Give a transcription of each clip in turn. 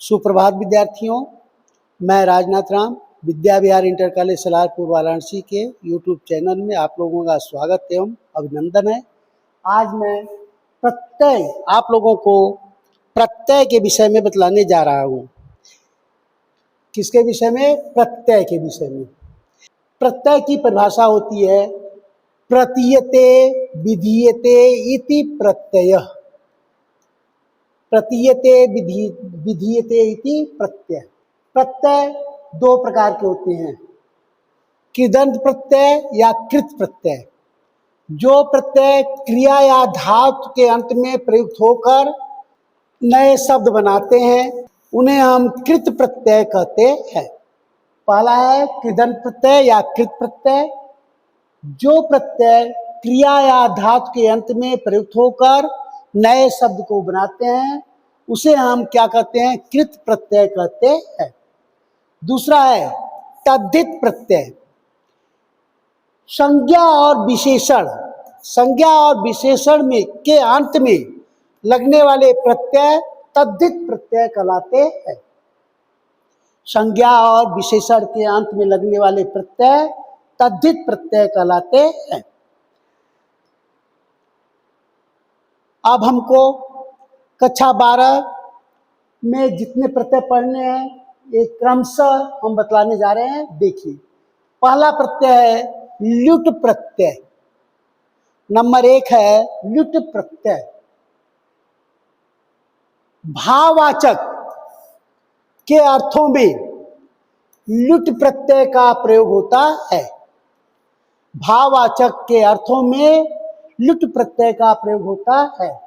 सुप्रभात विद्यार्थियों, मैं राजनाथ राम विद्या विहार इंटर कॉलेज सलारपुर वाराणसी के यूट्यूब चैनल में आप लोगों का स्वागत एवं अभिनंदन है। आज मैं आप लोगों को प्रत्यय के विषय में बतलाने जा रहा हूँ। किसके विषय में? प्रत्यय के विषय में। प्रत्यय की परिभाषा होती है प्रतीयते विधीयते इति प्रत्ययः। प्रतीयते विधीयते इति प्रत्यय। प्रत्यय दो प्रकार के होते हैं, कृदंत प्रत्यय या कृत प्रत्यय। जो प्रत्यय क्रिया या धातु के अंत में प्रयुक्त होकर नए शब्द बनाते हैं उन्हें हम कृत प्रत्यय कहते हैं। पहला है कृदंत प्रत्यय या कृत प्रत्यय। जो प्रत्यय क्रिया या धातु के अंत में प्रयुक्त होकर नए शब्द को बनाते हैं उसे हम क्या कहते हैं? कृत प्रत्यय कहते हैं। दूसरा है तद्धित प्रत्यय। संज्ञा और विशेषण में के अंत में लगने वाले प्रत्यय तद्धित प्रत्यय कहलाते हैं। संज्ञा और विशेषण के अंत में लगने वाले प्रत्यय तद्धित प्रत्यय कहलाते हैं। अब हमको कक्षा 12 में जितने प्रत्यय पढ़ने हैं एक क्रमशः हम बतलाने जा रहे हैं। देखिए, पहला प्रत्यय है ल्युट प्रत्यय। नंबर 1 है ल्युट प्रत्यय। भाववाचक के अर्थों में ल्युट प्रत्यय का प्रयोग होता है। भाववाचक के अर्थों में ल्युट प्रत्यय का प्रयोग होता है।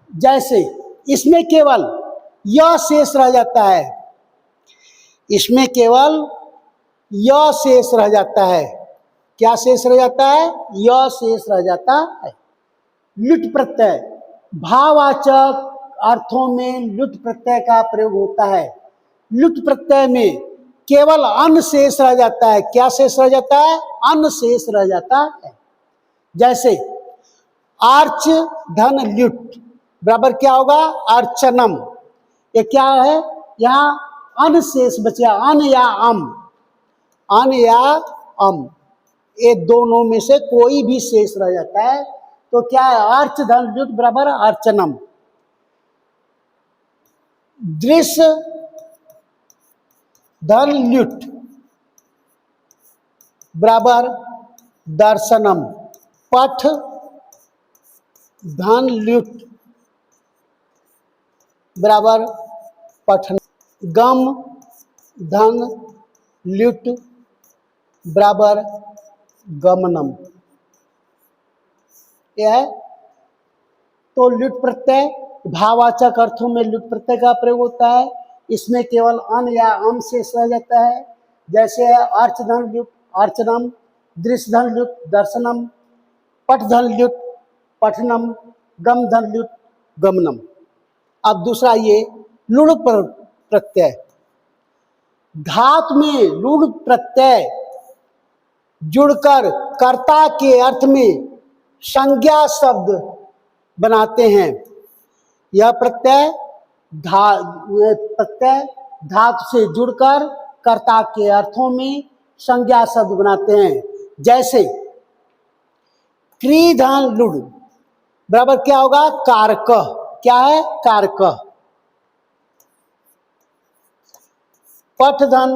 जैसे इसमें केवल य शेष रह जाता है। इसमें केवल य शेष रह जाता है। क्या शेष रह जाता है? य शेष रह जाता है। ल्युट प्रत्यय भाववाचक अर्थों में ल्युट प्रत्यय का प्रयोग होता है। ल्युट प्रत्यय में केवल अन शेष रह जाता है। क्या शेष रह जाता है? अन शेष रह जाता है। जैसे आर्च धन ल्युट बराबर क्या होगा? अर्चनम। ये क्या है? यहाँ अन शेष बचा, अन या अम, ये दोनों में से कोई भी शेष रह जाता है तो क्या है? अर्च धन ल्युट बराबर अर्चनम। दृश्य धन ल्युट बराबर दर्शनम। पठ धन ल्युट बराबर पठन। गम धन ल्युट बराबर गमनम। यह है तो ल्युट प्रत्यय भाववाचक अर्थों में ल्युट प्रत्यय का प्रयोग होता है। इसमें केवल अन या अम शेष रह जाता है। जैसे है अर्च धन ल्युट अर्चनम, दृश्य धन ल्युट दर्शनम, पठ धन ल्युट पठनम, गम धन ल्युट गमनम। अब दूसरा ये लुढ़ प्रत्यय। धातु में लुढ़ प्रत्यय जुड़कर कर्ता के अर्थ में संज्ञा शब्द बनाते हैं। यह प्रत्यय धातु से जुड़कर कर्ता के अर्थों में संज्ञा शब्द बनाते हैं। जैसे क्री धन लुढ़ बराबर क्या होगा? कारक। क्या है? कारक। पठ धन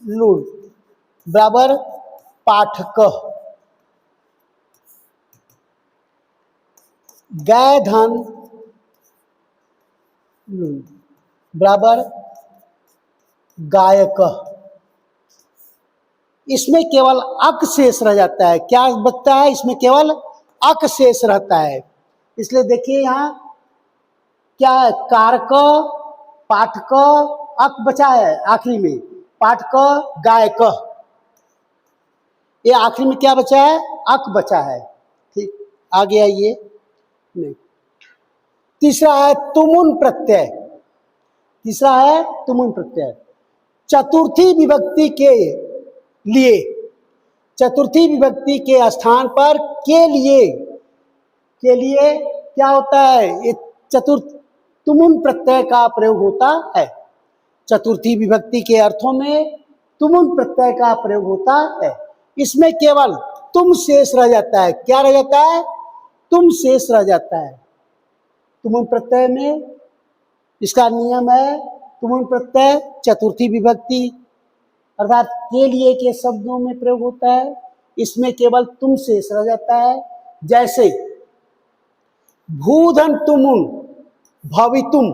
लुढ़ बराबर पाठक। गाय धन लुढ़ बराबर गायक। इसमें केवल अक शेष रह जाता है। क्या बचता है? इसमें केवल अक शेष रहता है। इसलिए देखिए यहाँ क्या है? कारक, पाठक, अक बचा है आखिरी में, पाठक, गायक। ये आखिरी में क्या बचा है? अक बचा है। ठीक, आगे आइए। नहीं, तीसरा है तुमुन प्रत्यय। तीसरा है तुमुन प्रत्यय। चतुर्थी विभक्ति के लिए, चतुर्थी विभक्ति के स्थान पर के लिए क्या होता है? ये चतुर्थ तुमुन प्रत्यय का प्रयोग होता है। चतुर्थी विभक्ति के अर्थों में तुमुन प्रत्यय का प्रयोग होता है। इसमें केवल तुम शेष रह जाता है। क्या रह जाता है? तुम शेष रह जाता है। तुमुन प्रत्यय में इसका नियम है, तुमुन प्रत्यय चतुर्थी विभक्ति अर्थात के लिए के शब्दों में प्रयोग होता है। इसमें केवल तुम शेष रह जाता है। जैसे भूधन तुमुन भवितुम,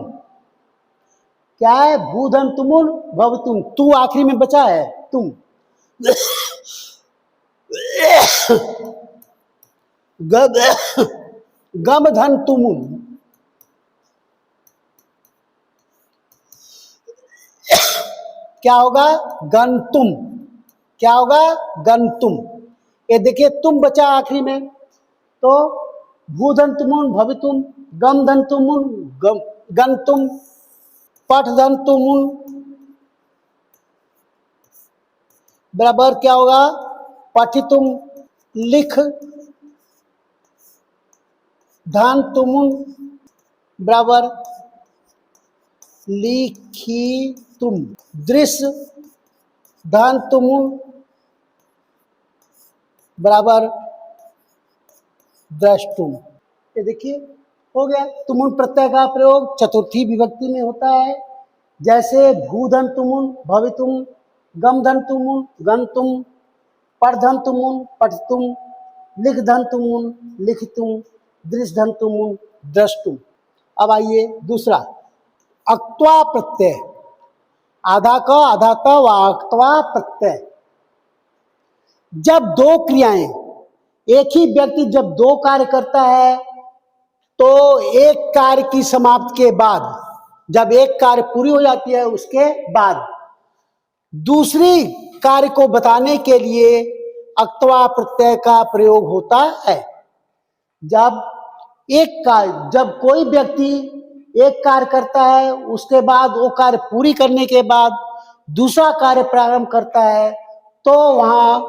क्या है? भूधन तुमुन भवितुम, तू आखिरी में बचा है, तुम। गम धन तुमुन, क्या होगा? गंतुम। क्या होगा? गंतुम। ये देखिए तुम बचा आखिरी में, तो भूधन तुमुन भवितुम, गम धन तुमुन गंतुम, पठ धन तुमुन बराबर क्या होगा? पठितुम, लिख धन तुमुन बराबर लिखितुम, दृश्य धन तुमुन बराबर द्रष्टुम। ये देखिए हो गया। तुमुन प्रत्यय का प्रयोग चतुर्थी विभक्ति में होता है। जैसे भूधन तुमुन भवितुम, गम धन तुमुन गंतुम, पठ धन तुमुन पठितुम, लिख धन तुमुन लिखितुम, दृश्य धन तुमुन द्रष्टुम। अब आइए दूसरा, अक्त्वा प्रत्यय। आधा क आधा त व अक्त्वा प्रत्यय। जब दो क्रियाएं, एक ही व्यक्ति जब दो कार्य करता है तो एक कार्य की समाप्ति के बाद, जब एक कार्य पूरी हो जाती है उसके बाद दूसरी कार्य को बताने के लिए अक्त्वा प्रत्यय का प्रयोग होता है। जब जब कोई व्यक्ति एक कार्य करता है, उसके बाद वो कार्य पूरी करने के बाद दूसरा कार्य प्रारंभ करता है, तो वहां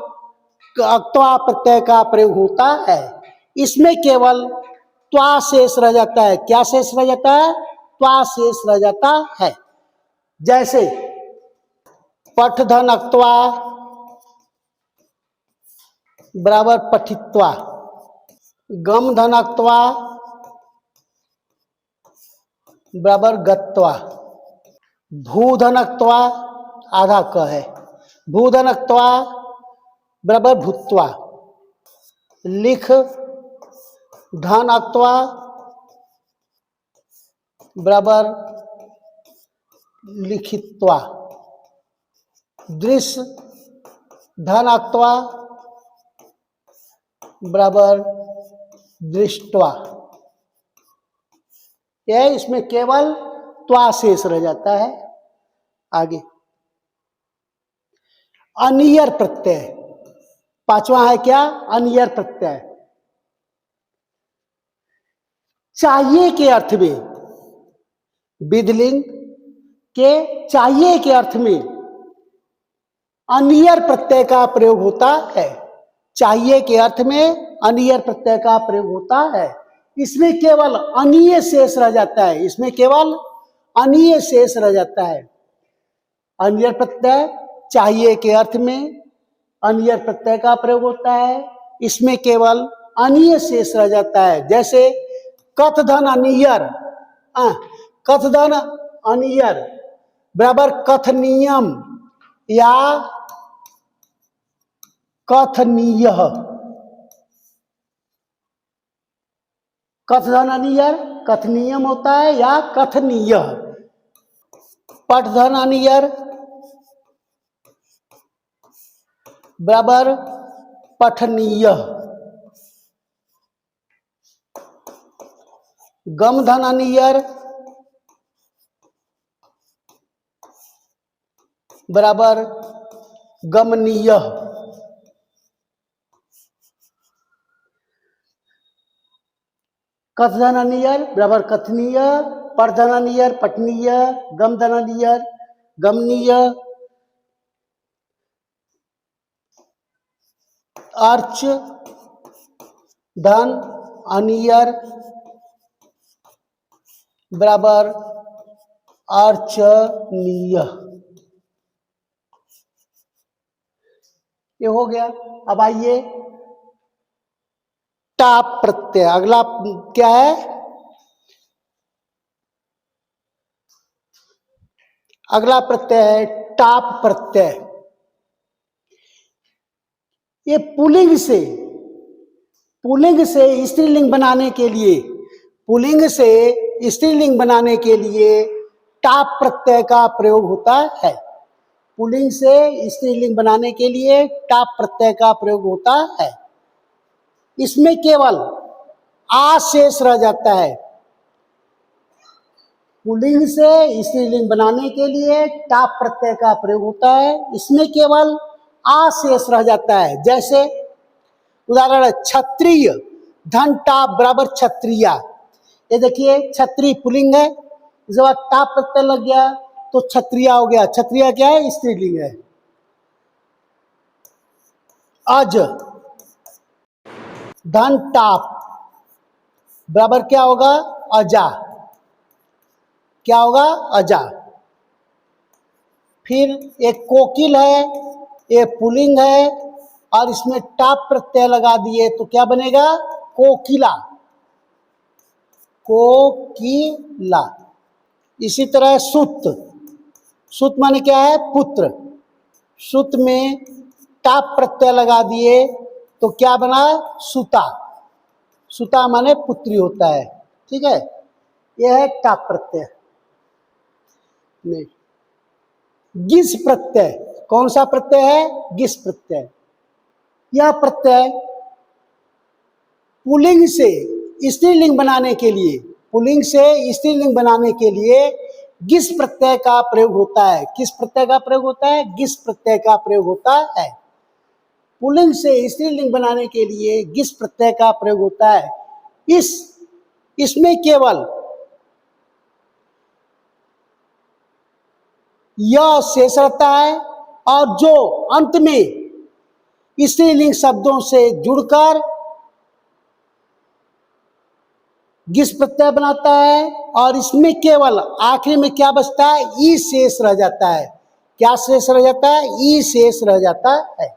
अक्त्वा प्रत्यय का प्रयोग होता है। इसमें केवल त्वा शेष रह जाता है। क्या शेष रह जाता है? त्वा शेष रह जाता है। जैसे पठ धन अक्त्वा बराबर पठित्वा, गम धन अक्त्वा बराबर गत्वा, भूधन अक्त्वा आधा क है, भूधन अक्त्वा बराबर भूत्वा, लिख धन अक्त्वा बराबर लिखित्वा, दृश्य धन अक्त्वा बराबर दृष्टवा। यह इसमें केवल त्वा शेष रह जाता है। आगे अनियर प्रत्यय, पांचवा है क्या? अनियर प्रत्यय। चाहिए के अर्थ में, विधिलिंग के चाहिए के अर्थ में अनियर प्रत्यय का प्रयोग होता है। चाहिए के अर्थ में अनियर प्रत्यय का प्रयोग होता है। इसमें केवल अनीय शेष रह जाता है। इसमें केवल अनीय शेष रह जाता है। अनियर प्रत्यय चाहिए के अर्थ में अनियर प्रत्यय का प्रयोग होता है। इसमें केवल अनीय शेष रह जाता है। जैसे कथ धन अनियर, कथ धन अनियर बराबर कथनीयम या कथनीय। कथ धन अनियर कथनीयम होता है या कथनीय। पठ धन अनियर बराबर पठनीय। गम धन अनियर बराबर गमनीय। कथ धन अनियर बराबर कथनीय, पठ धन अनियर पठनीय, गम धन अनियर गमनीय, अर्च धन अनियर बराबर अर्चनीय। ये हो गया। अब आइए टाप प्रत्यय, अगला क्या है? अगला प्रत्यय है टाप प्रत्यय। ये पुल्लिंग से स्त्रीलिंग बनाने के लिए, पुल्लिंग से स्त्रीलिंग बनाने के लिए टाप प्रत्यय का प्रयोग होता है। पुल्लिंग से स्त्रीलिंग बनाने के लिए टाप प्रत्यय का प्रयोग होता है। इसमें केवल आ शेष रह जाता है। पुल्लिंग से स्त्रीलिंग बनाने के लिए टाप प्रत्यय का प्रयोग होता है, इसमें केवल आ शेष रह जाता है। जैसे उदाहरण है क्षत्रिय धन टाप बराबर क्षत्रिया। ये देखिए क्षत्रिय पुल्लिंग है, इसके बाद टाप प्रत्यय लग गया तो क्षत्रिया हो गया। क्षत्रिया क्या है? स्त्रीलिंग है। अज धन टाप बराबर क्या होगा? अजा। क्या होगा? अजा। फिर एक कोकिल है, ये पुल्लिंग है और इसमें टाप प्रत्यय लगा दिए तो क्या बनेगा? कोकिला। कोकिला। इसी तरह सुत, सुत माने क्या है? पुत्र। सुत में टाप प्रत्यय लगा दिए तो क्या बना? सुता। सुता माने पुत्री होता है। ठीक है, यह है टाप प्रत्यय। नहीं, गिस प्रत्यय। कौन सा प्रत्यय है? गिस प्रत्यय। यह प्रत्यय पुल्लिंग से स्त्रीलिंग बनाने के लिए, पुल्लिंग से स्त्रीलिंग बनाने के लिए गिस प्रत्यय का प्रयोग होता है। किस प्रत्यय का प्रयोग होता है? गिस प्रत्यय का प्रयोग होता है। पुल्लिंग से स्त्रीलिंग बनाने के लिए गिस प्रत्यय का प्रयोग होता है। इसमें केवल यह शेष रहता है और जो अंत में स्त्रीलिंग शब्दों से जुड़कर गिस प्रत्यय बनाता है और इसमें केवल आखिरी में क्या बचता है? ई शेष रह जाता है। क्या शेष रह जाता है? ई शेष रह जाता है।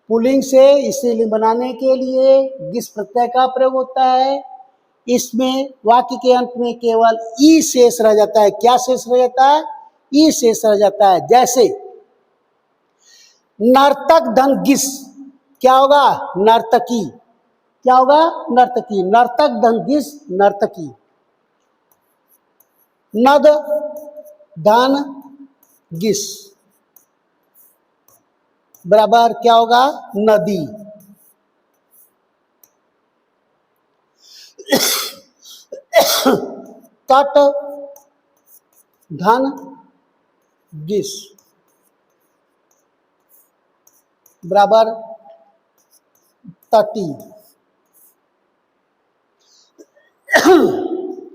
पुल्लिंग से स्त्रीलिंग बनाने के लिए गिस प्रत्यय का प्रयोग होता है। इसमें वाक्य के अंत में केवल ई शेष रह जाता है। क्या शेष रह जाता है? ई शेष रह जाता है। जैसे नर्तक धन गिस, क्या होगा? नर्तकी। क्या होगा? नर्तकी। नर्तक धन गिस नर्तकी। नद धन गिस बराबर क्या होगा? नदी। तट धन गिस बराबर तटी।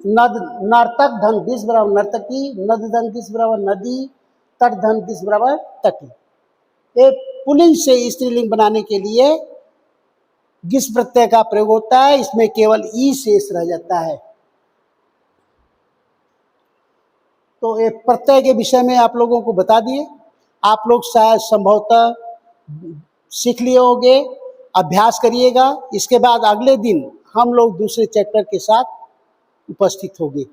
नद, नर्तक धन गिस बराबर नर्तकी, नद धन गिस बराबर नदी, तट धन गिस बराबर तटी। ये पुल्लिंग से स्त्रीलिंग बनाने के लिए गिस प्रत्यय का प्रयोग होता है। इसमें केवल ई शेष रह जाता है। तो ये प्रत्यय के विषय में आप लोगों को बता दिए। आप लोग शायद संभवतः सीख लिए होंगे, अभ्यास करिएगा। इसके बाद अगले दिन हम लोग दूसरे चैप्टर के साथ उपस्थित होंगे।